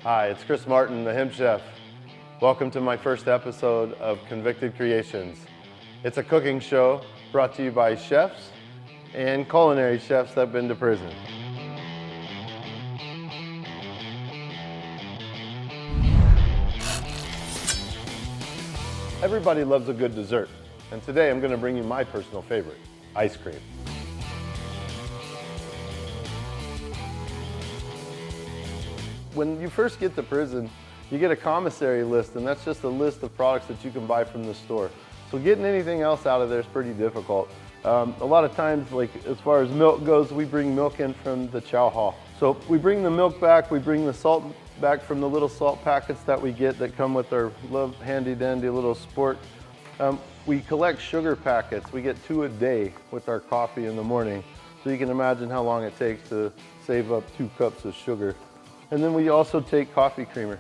Hi, it's Chris Martin, the Hemp Chef. Welcome to my first episode of Convicted Creations. It's a cooking show brought to you by chefs and culinary chefs that have been to prison. Everybody loves a good dessert, and today I'm going to bring you my personal favorite, ice cream. When you first get to prison, you get a commissary list, and that's just a list of products that you can buy from the store. So getting anything else out of there is pretty difficult. A lot of times, like as far as milk goes, we bring milk in from the chow hall. So we bring the milk back, we bring the salt back from the little salt packets that we get that come with our little handy dandy little sport. We collect sugar packets. We get 2 a day with our coffee in the morning. So you can imagine how long it takes to save up 2 cups of sugar. And then we also take coffee creamer.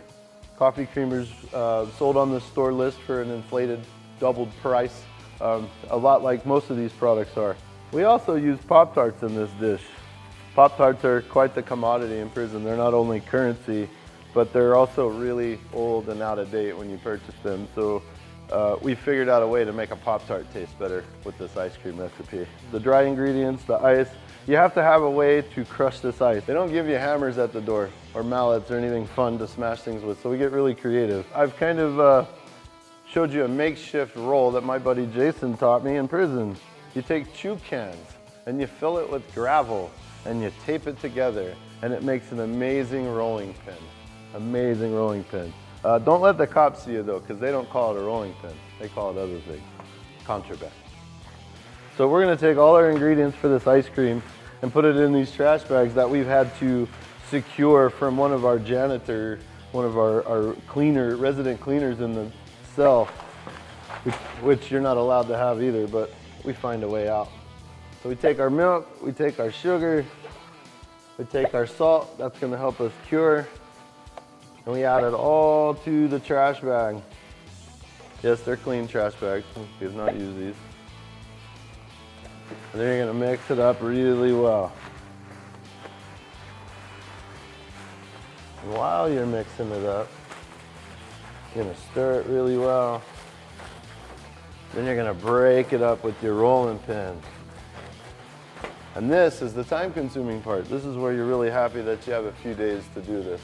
Coffee creamer's sold on the store list for an inflated, doubled price, a lot like most of these products are. We also use Pop-Tarts in this dish. Pop-Tarts are quite the commodity in prison. They're not only currency, but they're also really old and out of date when you purchase them. So we figured out a way to make a Pop-Tart taste better with this ice cream recipe. The dry ingredients, the ice, you have to have a way to crush this ice. They don't give you hammers at the door or mallets or anything fun to smash things with, so we get really creative. I've kind of showed you a makeshift roll that my buddy Jason taught me in prison. You take chew cans and you fill it with gravel and you tape it together, and it makes an amazing rolling pin. Amazing rolling pin. Don't let the cops see you though, because they don't call it a rolling pin. They call it other things. Contraband. So we're going to take all our ingredients for this ice cream and put it in these trash bags that we've had to secure from one of our janitor, one of our cleaner, resident cleaners in the cell, which you're not allowed to have either, but we find a way out. So we take our milk, we take our sugar, we take our salt, that's going to help us cure, and we add it all to the trash bag. Yes, they're clean trash bags. We have not used these. And then you're going to mix it up really well. And while you're mixing it up, you're going to stir it really well. Then you're going to break it up with your rolling pin. And this is the time-consuming part. This is where you're really happy that you have a few days to do this.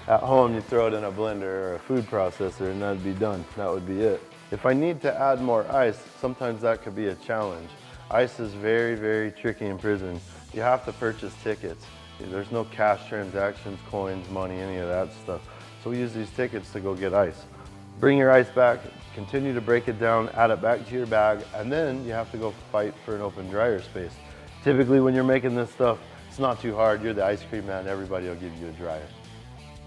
At home, you throw it in a blender or a food processor and that'd be done. That would be it. If I need to add more ice, sometimes that could be a challenge. Ice is very, very tricky in prison. You have to purchase tickets. There's no cash transactions, coins, money, any of that stuff. So we use these tickets to go get ice. Bring your ice back, continue to break it down, add it back to your bag, and then you have to go fight for an open dryer space. Typically when you're making this stuff, it's not too hard. You're the ice cream man, everybody will give you a dryer.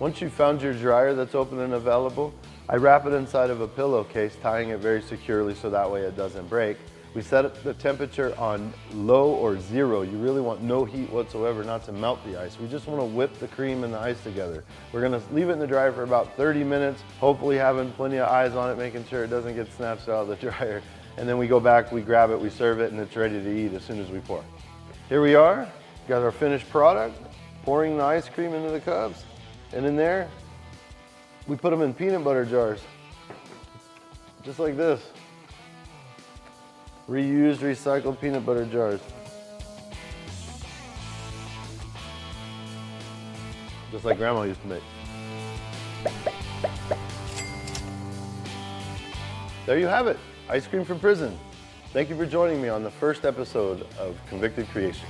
Once you've found your dryer that's open and available, I wrap it inside of a pillowcase, tying it very securely so that way it doesn't break. We set the temperature on low or 0. You really want no heat whatsoever, not to melt the ice. We just want to whip the cream and the ice together. We're going to leave it in the dryer for about 30 minutes, hopefully having plenty of eyes on it, making sure it doesn't get snatched out of the dryer. And then we go back, we grab it, we serve it, and it's ready to eat as soon as we pour. Here we are, got our finished product, pouring the ice cream into the cups. And in there, we put them in peanut butter jars, just like this. Reused, recycled peanut butter jars. Just like Grandma used to make. There you have it, ice cream from prison. Thank you for joining me on the first episode of Convicted Creations.